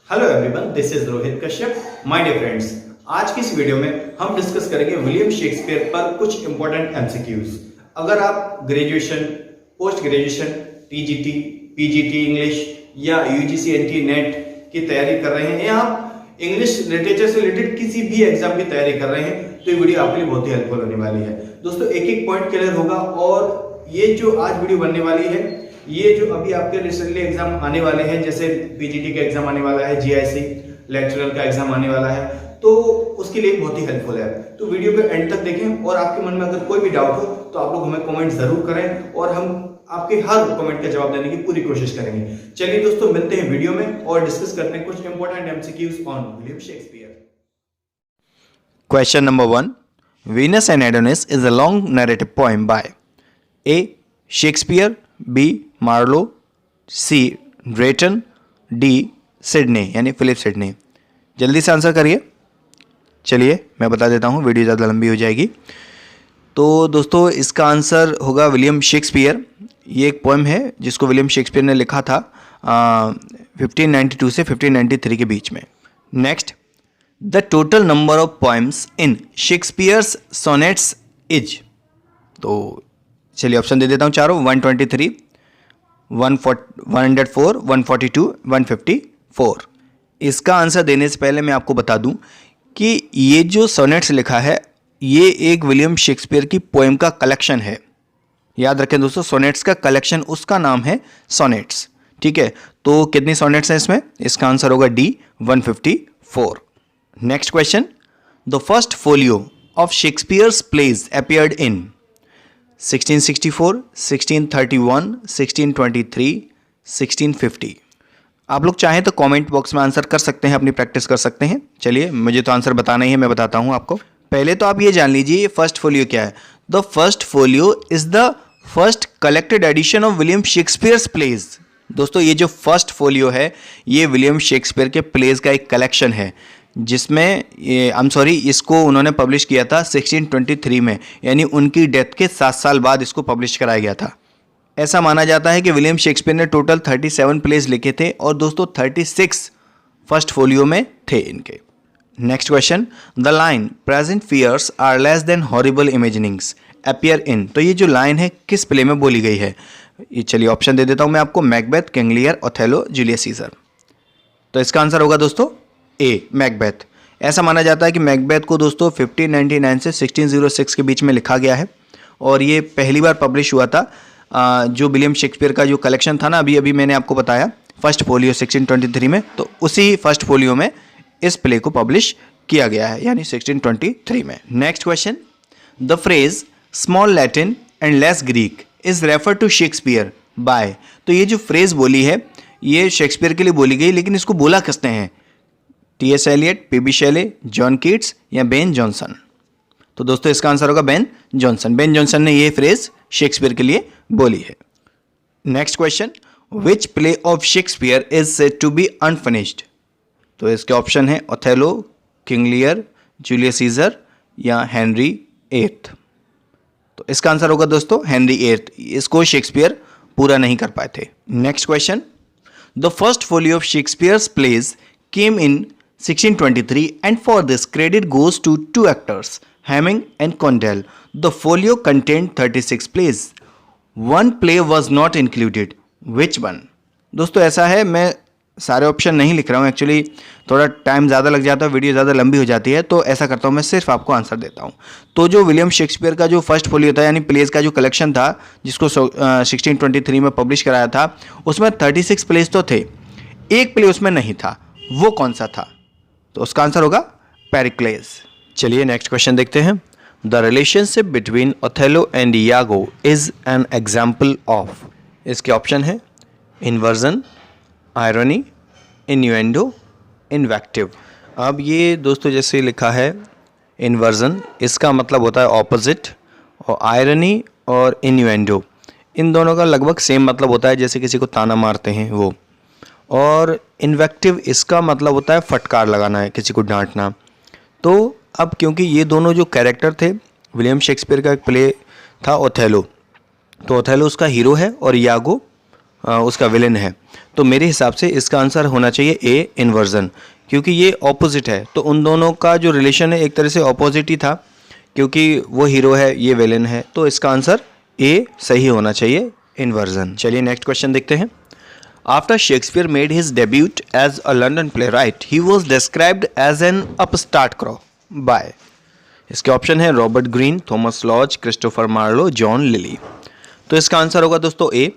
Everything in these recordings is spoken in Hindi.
Hello everyone, this is Rohit Kashyap. My dear friends, आज की इस वीडियो में हम डिस्कस करेंगे विलियम शेक्सपियर पर कुछ इंपॉर्टेंट एमसीक्यूज। अगर आप graduation, post graduation, TGT, PGT English या यूजीसी एनटी नेट की तैयारी कर रहे हैं या आप इंग्लिश लिटरेचर से रिलेटेड किसी भी एग्जाम की तैयारी कर रहे हैं तो ये वीडियो आपके लिए बहुत ही हेल्पफुल होने वाली है। दोस्तों, एक एक पॉइंट क्लियर होगा और ये जो आज वीडियो बनने वाली है, ये जो अभी आपके रिसेंटली एग्जाम आने वाले हैं, जैसे पीजीटी का एग्जाम आने वाला है, जीआईसी लेक्चरर का एग्जाम आने वाला है, तो उसके लिए बहुत ही हेल्पफुल है। तो वीडियो को एंड तक देखें और आपके मन में अगर कोई भी डाउट हो तो आप लोग हमें कमेंट जरूर करें और हम आपके हर कमेंट का जवाब देने की पूरी कोशिश करेंगे। चलिए दोस्तों, मिलते हैं वीडियो में और डिस्कस करते हैं कुछ important MCQs on William Shakespeare. Question number 1. Venus and Adonis is a long narrative poem by A. Shakespeare, B. Marlowe, C. Drayton, D. Sidney यानी फिलिप सिडनी। जल्दी से आंसर करिए। चलिए मैं बता देता हूँ, वीडियो ज़्यादा लंबी हो जाएगी। तो दोस्तों, इसका आंसर होगा विलियम शेक्सपियर। ये एक पोएम है जिसको विलियम शेक्सपियर ने लिखा था 1592 से 1593 के बीच में। Next, the total number of poems in Shakespeare's sonnets is. तो चलिए ऑप्शन दे देता हूँ चारों। 123, 104, 142, 154। इसका आंसर देने से पहले मैं आपको बता दूं कि ये जो सोनेट्स लिखा है ये एक विलियम शेक्सपियर की पोएम का कलेक्शन है। याद रखें दोस्तों, सोनेट्स का कलेक्शन, उसका नाम है सोनेट्स। ठीक है, तो कितनी सोनेट्स हैं इसमें? इसका आंसर होगा D, 154। Next question, the first folio of Shakespeare's plays appeared in 1664, 1631, 1623, 1650। आप लोग चाहें तो कमेंट बॉक्स में आंसर कर सकते हैं, अपनी प्रैक्टिस कर सकते हैं। चलिए, मुझे तो आंसर बताना ही है, मैं बताता हूं आपको। पहले तो आप ये जान लीजिए ये फर्स्ट फोलियो क्या है। The first folio is the first collected edition of William Shakespeare's plays. दोस्तों, ये जो फर्स्ट फोलियो है ये विलियम शेक्सपियर के प्लेज का एक कलेक्शन है जिसमें इसको उन्होंने पब्लिश किया था 1623 में, यानी उनकी डेथ के 7 साल बाद इसको पब्लिश कराया गया था। ऐसा माना जाता है कि विलियम शेक्सपियर ने टोटल 37 प्लेज लिखे थे और दोस्तों 36 फर्स्ट फोलियो में थे इनके। Next question, the line present fears are less than horrible imaginings appear in. तो ये जो लाइन है किस प्ले में बोली गई है? ये चलिए ऑप्शन दे देता हूं मैं आपको। Macbeth, King Lear, Othello, Julius Caesar. तो इसका आंसर होगा दोस्तों ए, मैकबेथ। ऐसा माना जाता है कि मैकबेथ को दोस्तों 1599 से 1606 के बीच में लिखा गया है और ये पहली बार पब्लिश हुआ था। जो विलियम शेक्सपियर का जो कलेक्शन था ना, अभी मैंने आपको बताया फर्स्ट फोलियो 1623 में, तो उसी फर्स्ट फोलियो में इस प्ले को पब्लिश किया गया है, यानी 1623 में। Next question, the phrase small Latin and less Greek is refer to Shakespeare by. तो ये जो फ्रेज बोली है ये शेक्सपियर के लिए बोली गई, लेकिन इसको बोला किसने है? T S. Eliot, P B. Shelley, John Keats या बेन जॉनसन? तो दोस्तों इसका आंसर होगा बेन जॉनसन। बेन जॉनसन ने ये फ्रेज शेक्सपियर के लिए बोली है। Next question, which play of Shakespeare is said to be unfinished? तो इसके ऑप्शन है Othello, King Lear, Julius Caesar या हेनरी एथ। तो इसका आंसर होगा दोस्तों हेनरी एथ। इसको शेक्सपियर पूरा नहीं कर पाए थे। Next question, the first folio of Shakespeare's plays came in 1623 and for this credit goes to 2 actors, Hamming and Condell. The folio contained 36 plays. One play was not included. Which one? दोस्तों ऐसा है, मैं सारे ऑप्शन नहीं लिख रहा हूँ, एक्चुअली थोड़ा टाइम ज़्यादा लग जाता है, वीडियो ज़्यादा लंबी हो जाती है, तो ऐसा करता हूँ मैं सिर्फ आपको आंसर देता हूँ। तो जो विलियम शेक्सपियर का जो फर्स्ट फोलियो था, यानी प्लेज का जो कलेक्शन था जिसको 1623 में पब्लिश कराया था, उसमें 36 प्लेज तो थे, एक प्ले उसमें नहीं था। वो कौन सा था? तो उसका आंसर होगा पेरिक्लेस। चलिए नेक्स्ट क्वेश्चन देखते हैं। The relationship between Othello and यागो is an example of. इसके ऑप्शन है इन्वर्जन, आयरनी, इन्यूएंडो, इन्वेक्टिव। अब ये दोस्तों जैसे लिखा है इन्वर्जन, इसका मतलब होता है ऑपोजिट, और आयरनी और इन्यूएंडो इन दोनों का लगभग सेम मतलब होता है, जैसे किसी को ताना मारते हैं वो। और इन्वेक्टिव इसका मतलब होता है फटकार लगाना है, किसी को डांटना। तो अब क्योंकि ये दोनों जो कैरेक्टर थे, विलियम शेक्सपियर का एक प्ले था ओथेलो, तो ओथेलो उसका हीरो है और यागो उसका विलेन है। तो मेरे हिसाब से इसका आंसर होना चाहिए ए इन्वर्जन, क्योंकि ये ऑपोजिट है। तो उन दोनों का जो रिलेशन है एक तरह से ऑपोजिट ही था, क्योंकि वो हीरो है, ये विलेन है। तो इसका आंसर ए सही होना चाहिए, इन्वर्जन। चलिए नेक्स्ट क्वेश्चन देखते हैं। After Shakespeare made his debut as a London playwright he was described as an upstart crow by. इसके ऑप्शन है Robert Greene, Thomas Lodge, Christopher Marlowe, John Lyly. तो इसका आंसर होगा दोस्तों ए।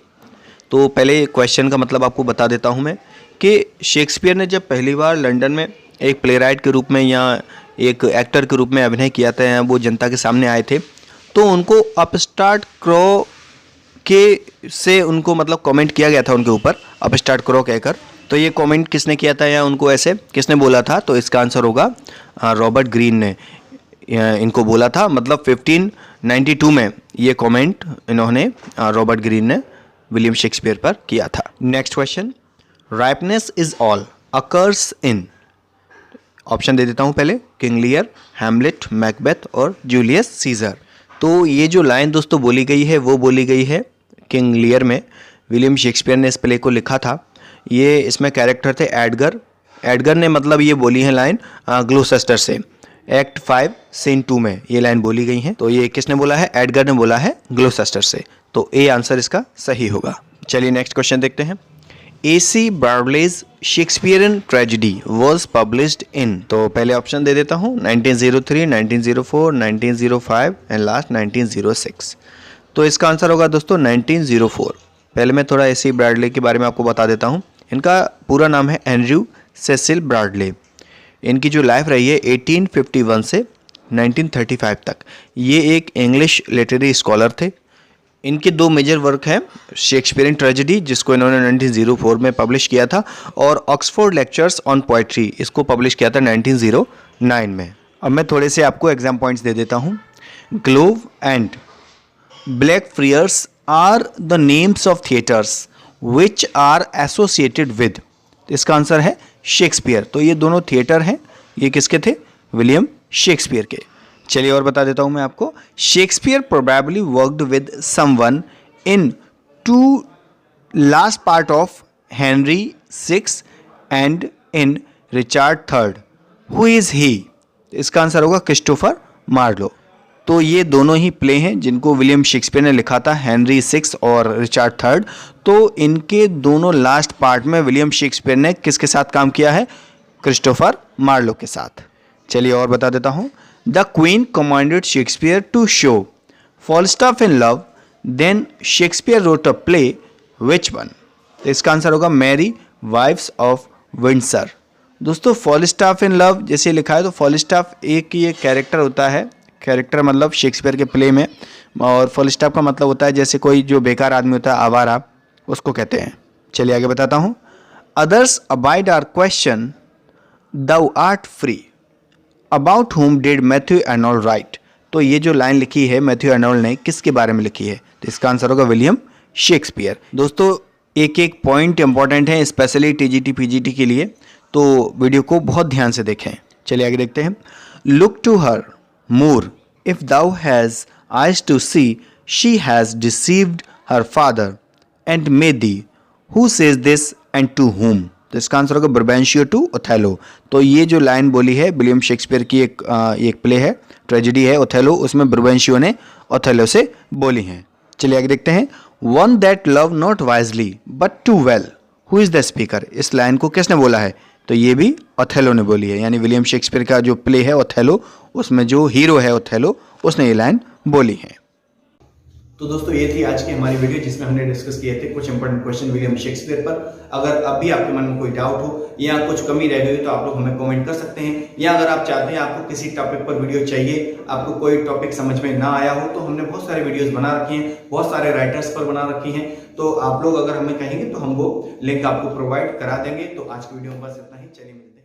तो पहले क्वेश्चन का मतलब आपको बता देता हूँ मैं कि शेक्सपियर ने जब पहली बार लंदन में एक प्लेराइट के रूप में या एक एक्टर के रूप में अभिनय किया था, वो जनता के सामने आए थे, तो उनको अपस्टार्ट क्रॉ के से उनको मतलब कमेंट किया गया था उनके ऊपर, अपस्टार्ट क्रॉ कहकर। तो ये कमेंट किसने किया था या उनको ऐसे किसने बोला था? तो इसका आंसर होगा रॉबर्ट ग्रीन ने इनको बोला था। मतलब 1592 में ये कमेंट इन्होंने रॉबर्ट ग्रीन ने विलियम शेक्सपियर पर किया था। Next question, ripeness is all occurs in. Option दे देता हूँ पहले, किंग लियर, हैमलेट, मैकबेथ और जूलियस सीजर। तो ये जो लाइन दोस्तों बोली गई है वो बोली गई है किंग लियर में। विलियम शेक्सपियर ने इस प्ले को लिखा था। ये इसमें कैरेक्टर थे एडगर। एडगर ने मतलब ये बोली है लाइन ग्लोसेस्टर से। एक्ट 5 सीन 2 में ये लाइन बोली गई है। तो ये किसने बोला है? एडगर ने बोला है ग्लोसेस्टर से। तो ए आंसर इसका सही होगा। चलिए नेक्स्ट क्वेश्चन देखते हैं। AC Bradley's Shakespearean tragedy was published in. तो पहले ऑप्शन दे देता हूँ, 1903, 1904, 1905 एंड लास्ट 1906। तो इसका आंसर होगा दोस्तों 1904। पहले मैं थोड़ा AC ब्रैडले के बारे में आपको बता देता हूँ। इनका पूरा नाम है एंड्रयू सेसिल ब्रैडले। इनकी जो लाइफ रही है 1851 से 1935 तक। ये एक इंग्लिश लिटरेरी स्कॉलर थे। इनके दो मेजर वर्क हैं, शेक्सपियरियन ट्रेजेडी जिसको इन्होंने 1904 में पब्लिश किया था, और ऑक्सफोर्ड लेक्चर्स ऑन पोएट्री, इसको पब्लिश किया था 1909 में। अब मैं थोड़े से आपको एग्जाम पॉइंट्स दे देता हूँ। Globe and Blackfriars are the names of theatres which are associated with. इसका आंसर है शेक्सपियर। तो ये दोनों थिएटर हैं, ये किसके थे? विलियम शेक्सपियर के। चलिए और बता देता हूं मैं आपको। Shakespeare probably worked with someone in to last part of Henry VI and in Richard III। Who is he? इसका आंसर होगा क्रिस्टोफर मार्लो। तो ये दोनों ही प्ले हैं जिनको विलियम शेक्सपियर ने लिखा था, हेनरी VI और रिचार्ड III। तो इनके दोनों लास्ट पार्ट में विलियम शेक्सपियर ने किसके साथ काम किया है? क्रिस्टोफर मार्लो के साथ। चलिए और बता देता हूँ। The Queen commanded Shakespeare to show Falstaff in love. Then Shakespeare wrote a play. Which one? तो इसका आंसर होगा मैरी वाइफ्स ऑफ विंडसर। दोस्तों फॉलस्टाफ इन लव जैसे लिखा है, तो फॉलस्टाफ एक ये कैरेक्टर होता है, कैरेक्टर मतलब शेक्सपियर के प्ले में, और फॉलस्टाफ का मतलब होता है जैसे कोई जो बेकार आदमी होता है, आवारा, उसको कहते हैं। चलिए आगे बताता हूँ। Others abide our question thou art free. About whom did Matthew Arnold write. तो ये जो लाइन लिखी है मैथ्यू अर्नोल्ड ने किसके बारे में लिखी है? तो इसका आंसर होगा विलियम शेक्सपियर। दोस्तों एक एक पॉइंट इंपॉर्टेंट है, स्पेशली TGT PGT के लिए, तो वीडियो को बहुत ध्यान से देखें। चलिए आगे देखते हैं। Look to her Moor if thou has eyes to see she has deceived her father and may thee who says this and to whom। तो इसका आंसर होगा ब्रबेंशियो टू ओथेलो। तो ये जो लाइन बोली है विलियम शेक्सपियर की एक प्ले है, ट्रेजेडी है ओथेलो, उसमें ब्रबेंशियो ने ओथेलो से बोली हैं। चलिए आगे देखते हैं। One that love not wisely but too well who is the speaker. इस लाइन को किसने बोला है? तो ये भी ओथेलो ने बोली है, यानी विलियम शेक्सपियर का जो प्ले है ओथेलो, उसमें जो हीरो है ओथेलो, उसने ये लाइन बोली है। तो दोस्तों ये थी आज की हमारी वीडियो जिसमें हमने डिस्कस किए थे कुछ इंपॉर्टेंट क्वेश्चन विलियम शेक्सपियर पर। अगर अभी आपके मन में कोई डाउट हो या कुछ कमी रह गई तो आप लोग हमें कमेंट कर सकते हैं, या अगर आप चाहते हैं आपको किसी टॉपिक पर वीडियो चाहिए, आपको कोई टॉपिक समझ में ना आया हो, तो हमने बहुत सारे वीडियोस बना रखी हैं, बहुत सारे राइटर्स पर बना रखी हैं। तो आप लोग अगर हमें कहेंगे तो हम वो लिंक आपको प्रोवाइड करा देंगे। तो आज की वीडियो में बस इतना ही। चलिए मिलते हैं।